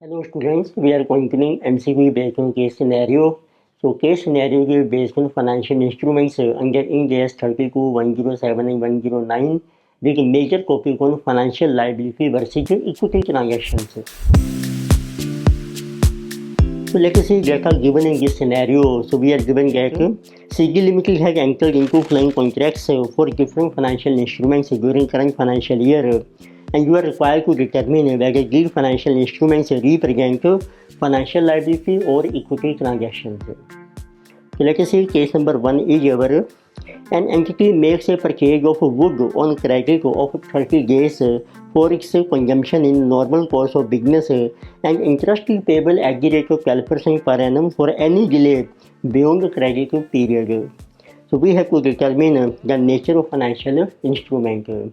Hello students, we are continuing MCQ based on case scenario. So case scenario is based on financial instruments under Ind AS 32, 107 and 109 with major topic on financial liability versus equity transactions. So let us see data given in this scenario. So we are given that CG Limited has entered into client contracts for different financial instruments during current financial year, and you are required to determine whether these financial instruments represent financial liability or equity transactions. So let us see case number 1 is our an entity makes a purchase of wood on credit of 30 days for its consumption in normal course of business and interest is payable at the rate of 12% per annum for any delay beyond the credit period. So we have to determine the nature of financial instrument.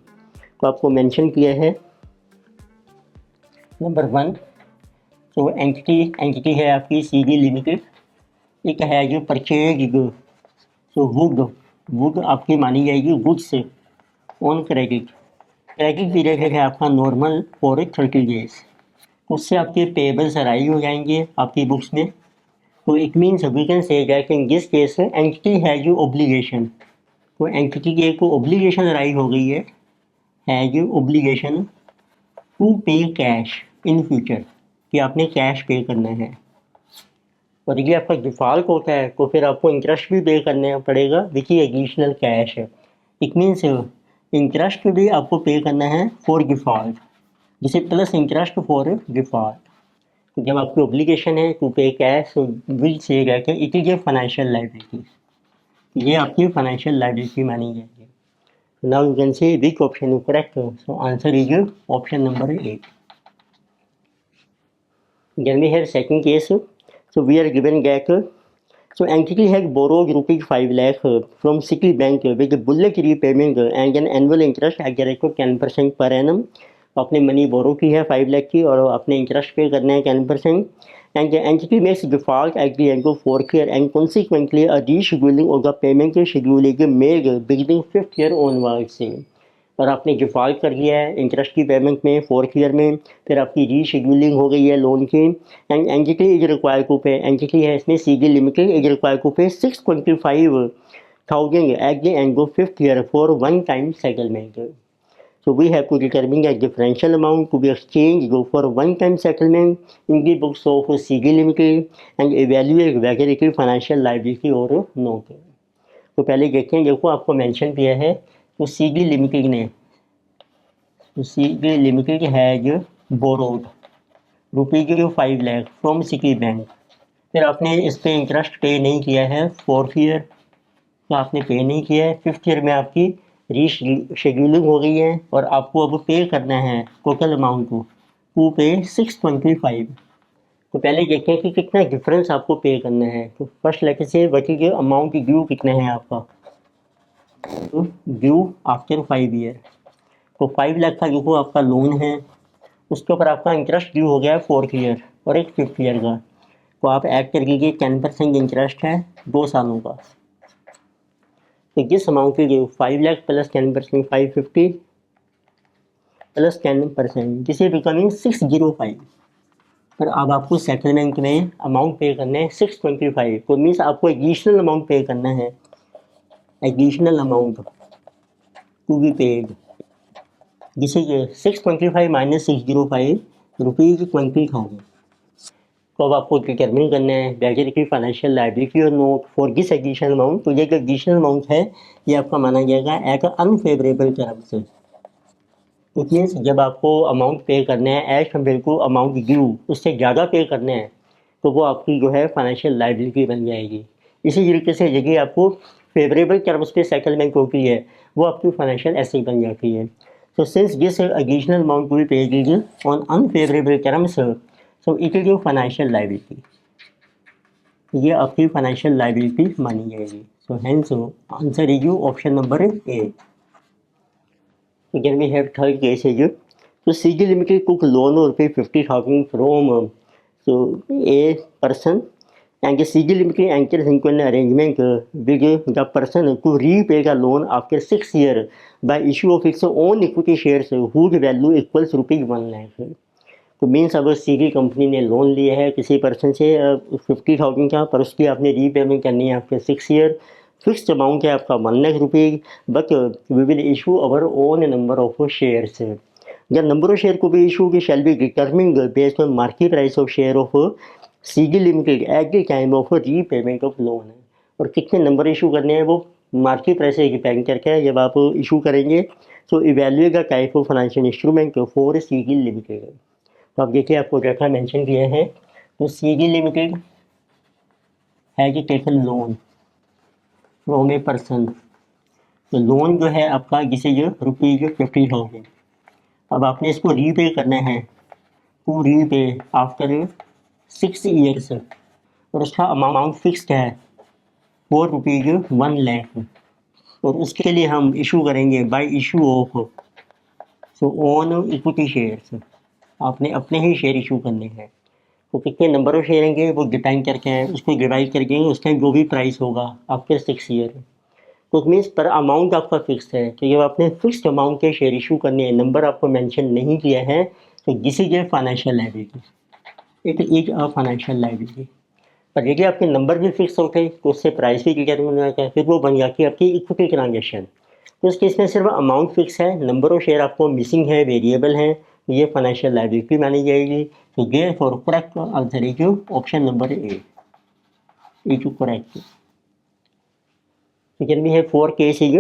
तो आपको mention किया है number 1. तो entity है आपकी CG limited. एक है जो परचेज. तो वुड आपकी मानी जाएगी would say on credit. Credit period है आपका नॉर्मल फॉर 30 डेज. उससे आपके पेबल्स अराइव हो जाएंगे आपकी बुक्स में. तो it means we can say that in this case entity है जो ऑब्लिगेशन. तो एंटिटी की को ऑब्लिगेशन अराइव हो गई है जो ऑब्लिगेशन टू पे कैश इन फ्यूचर, कि आपने कैश पे करना है. और ये आपका डिफ़ॉल्ट होता है तो फिर आपको इंटरेस्ट भी पे करना पड़ेगा विच इज एडिशनल कैश है. इट मीन्स इंटरेस्ट भी आपको पे करना है फॉर डिफ़ॉल्ट, जिसे प्लस इंटरेस्ट फॉर डिफ़ॉल्ट. तो जब आपकी ऑब्लिगेशन है टू पे कैश विल से जाके it is a financial liability. ये आपकी फाइनेंशियल लाइबिलिटी मानी जाएगी. Now you can say which option is correct. So answer is option number 8. Then we have second case. So we are given that so entity has borrowed rupees 5 lakh from Citibank with bullet repayment and an annual interest at the rate of 10% per annum. आपने money borrow की है 5 लाख की और अपने interest पे करना है 10%. And the entity makes default at the end of 4th year and consequently a rescheduling of the payment schedule is made beginning 5th year onwards. और आपने डिफ़ॉल्ट कर लिया है इंटरेस्ट की पेमेंट में 4th ईयर में, फिर आपकी रीशेड्यूलिंग हो गई है लोन की. And entity is required to pay, entity है इसमें CG limited is required to pay 625,000 at the end of 5th year for one time settlement. So we have to determine a differential amount to be exchanged for one-time settlement in the books of CG Limited and evaluate whether it is financial liability or not. तो पहले देखते हैं, देखो आपको mention किया है तो CG limited ने has borrowed rupees 5 lakh from city bank. फिर आपने इस पर इंटरेस्ट पे नहीं किया है 4th ईयर, तो आपने पे नहीं किया है. 5th ईयर में आपकी रीशेड्यूलिंग हो गई है और आपको अब पे करना है टोटल अमाउंट को टू पे 625. तो पहले देखते हैं कि कितना डिफरेंस आपको पे करना है. तो फर्स्ट लेके से बची के अमाउंट ड्यू कितना है आपका, तो ड्यू आफ्टर 5 ईयर. तो 5 लाख का जो आपका लोन है उसके ऊपर आपका इंटरेस्ट ड्यू हो गया है 4th ईयर और एक 5th ईयर का. तो आप ऐड कर लीजिए 10% इंटरेस्ट है 2 सालों का. तो जिस अमाउंट के लिए 5 लाख प्लस 10% 550 प्लस 10% जिसे बिकमिंग 605. पर अब आपको सेटलमेंट में अमाउंट पे करना है 625. तो मीन्स आपको एडिशनल अमाउंट पे करना है, additional amount to be paid, जिसे 625 माइनस 605 रुपीज़ 20,000. तो अब आपको डिटरमिन करना है वेदर की फाइनेंशियल लाइबिलिटी और note for this additional amount. तो ये जो एडिशनल अमाउंट है ये आपका माना जाएगा at unfavourable terms. It means जब आपको अमाउंट पे करना है as compared to amount due उससे ज़्यादा पे करना है तो वो आपकी जो है फाइनेंशियल लाइबिलिटी बन जाएगी. इसी तरीके से यदि आपको फेवरेबल टर्म्स पे सेटलमेंट होती है वो आपकी फाइनेंशियल एसेट बन जाती है. So since this additional amount will be paid on unfavorable terms, so it is your financial liability. ये आपकी financial liability मानी जाएगी. So hence answer is your option number A. Again we have third case is so CG Limited took loan of ₹50,000 from so a person and the CG Limited enters into an arrangement with the person to repay the loan after 6 years by issue of its own equity shares whose value equals ₹1 lakh. तो means अगर सीगी company ने loan लिया है किसी person से 50,000 का, पर उसकी आपने रीपेमेंट करनी है आपके 6 ईयर, फिक्स्ड अमाउंट है आपका 1 लाख रुपये, but we will issue our own number of shares. The number of share को भी इशू की shall be determined based on market price of share of Sigi limited at the time of repayment of loan. और कितने number issue करने हैं वो market price से depend करके है जब आप इशू करेंगे। So evaluate the type of financial instrument for Sigi limited. तो आप देखिए आपको जैसा मेंशन किया है, तो Sigi limited has taken loan from a person. तो लोन जो है आपका जिसे जो ₹50,000, अब आपने इसको रीपे करना है, टू रीपे आफ्टर 6 ईयर्स, और उसका अमाउंट फिक्स्ड है ₹1 लाख। और उसके लिए हम इशू करेंगे bye issue of own equity shares. आपने अपने ही शेयर इशू करने हैं। तो कितने नंबर ऑफ शेयर होंगे वो डिपेंड करके हैं, उसको डिवाइड करके उसका जो भी प्राइस होगा आफ्टर 6 ईयर। तो मीन्स पर अमाउंट आपका फिक्स है कि जब आपने फिक्स्ड अमाउंट के शेयर इशू करने हैं, नंबर आपको मेंशन नहीं किया है, तो this is a financial liability, it is a financial liability. पर यदि आपके नंबर भी फिक्स होते तो उससे प्राइस भी डिटरमिन होता है, फिर वो बन जाती है आपकी इक्विटी ट्रांजेक्शन। तो इस केस में सिर्फ अमाउंट फिक्स है, नंबर ऑफ शेयर आपको मिसिंग है, वेरिएबल है, तो ये फाइनेंशियल लायबिलिटी मानी जाएगी। तो therefore correct answer is option number A is correct. So can we have 4 cases?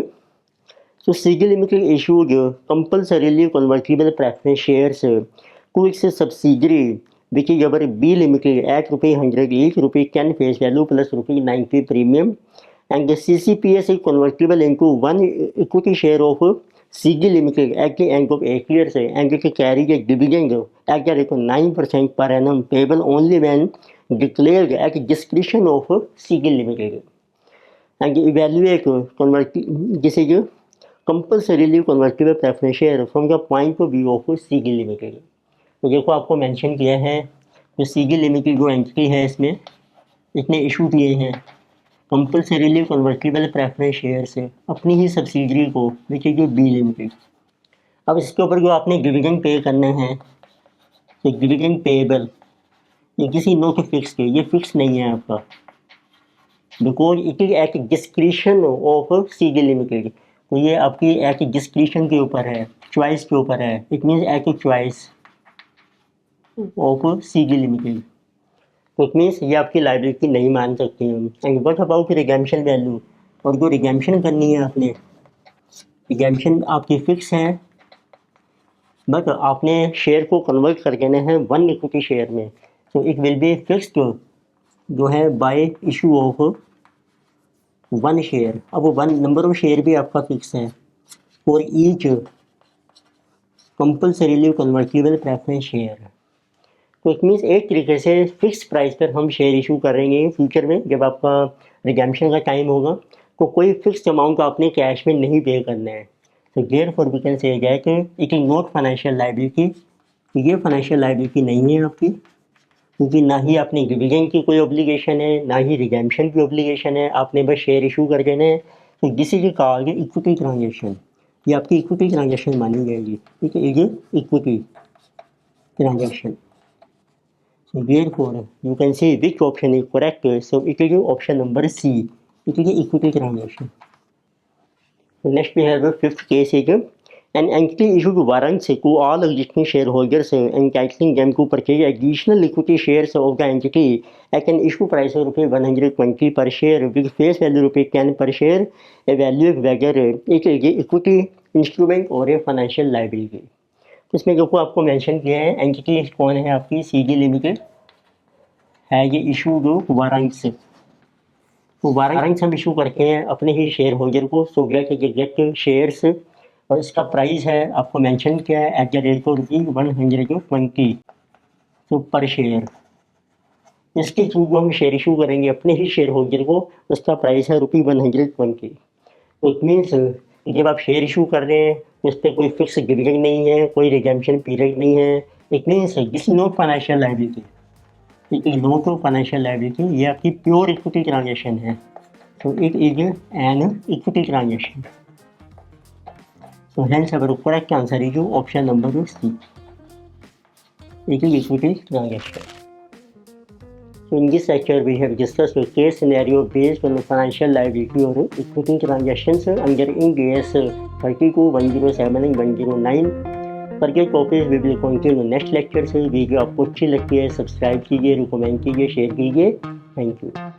So CG Limited issued compulsorily convertible preference shares to its subsidiary which is our B Limited at ₹100 each, ₹10 face value plus ₹90 premium, and the CCPS is convertible into one equity share of CG Limited at the end of 8 years, and it carries a dividend at the rate of 9% per annum payable only when declared at discretion of CG Limited. And evaluate this is compulsorily convertible preference share from the point of view of Sigi limited. तो देखो आपको mention किया है जो सीगी limited जो entity है इसमें इसने इशू किए हैं कंपल्सरीली कन्वर्टिबल प्रेफरेंस शेयर से अपनी ही सब्सिडरी को, विच इज बी लिमिटेड। अब इसके ऊपर जो आपने डिविडेंड पे करने हैं, तो डिविडेंड पेएबल ये किसी नोट फिक्स के, ये फिक्स नहीं है आपका, because it is at discretion of Sigi limited. तो ये आपकी एट डिस्क्रिशन के ऊपर है, चॉइस के ऊपर है, it means at choice of Sigi limited. तो इट मीन्स ये आपकी लायबिलिटी नहीं मान सकती हम। And what about redemption value, और जो रिडेम्पशन करनी है आपने, रिडेम्पशन आपकी फिक्स है, बट आपने शेयर को कन्वर्ट कर देना है 1 इक्विटी शेयर में। तो इट विल बी फिक्स्ड जो है बाय इशू ऑफ 1 शेयर। अब वो 1 नंबर ऑफ शेयर भी आपका फिक्स है for each compulsorily convertible preference share. तो इट मीन्स एक तरीके से फिक्स प्राइस पर हम शेयर इशू करेंगे फ्यूचर में, जब आपका रिडेम्पशन का टाइम होगा तो कोई फिक्स अमाउंट आपने कैश में नहीं पे करना है। तो therefore we can say that it is not financial liability. ये फाइनेंशियल लायबिलिटी नहीं है आपकी, क्योंकि ना ही आपने डिविडेंड की कोई ऑब्लिगेशन है, ना ही रिडेम्पशन की ऑब्लिगेशन है, आपने बस शेयर इशू कर देना है। तो this is called equity transaction, ये आपकी इक्विटी ट्रांजेक्शन मानी जाएगी, ठीक है, ये equity transaction. So therefore you can say which option is correct. So it is option number C, it is equity transaction. So next we have the 5th case is an entity issued warrants to all existing shareholders entitling them to purchase additional equity shares of the entity at an issue price of ₹120 per share with face value ₹10 per share, evaluate whether it is equity instrument or a financial liability. इसमें देखो आपको mention किया है entity कौन है आपकी, CG limited है, ये इशू जो वारंट्स, तो वारंट्स हम इशू करते हैं अपने ही शेयर होल्डर को, सो गेट शेयर्स, और इसका प्राइस है आपको मेंशन किया है एट द रेट ऑफ ₹120 तो पर शेयर। इसके थ्रू हम शेयर इशू करेंगे अपने ही शेयर होल्डर को, उसका प्राइस है ₹120। तो इट मीन्स जब आप शेयर इशू कर रहे हैं उस पर कोई फिक्स डिविडेंड नहीं है, कोई रिडेम्पशन पीरियड नहीं है, it means this not financial liability, it is not financial liability, ये आपकी प्योर इक्विटी ट्रांजेक्शन है। तो it is an equity transaction. So hence our correct answer is option number C. equity transaction. So in this lecture, we have discussed a case scenario based on financial liability or equity transactions under Ind AS 32, 107 and 109. Further topic we will continue next lecture से। Video आपको अच्छी लगती है subscribe कीजिए, recommend कीजिए, share कीजिए। Thank you.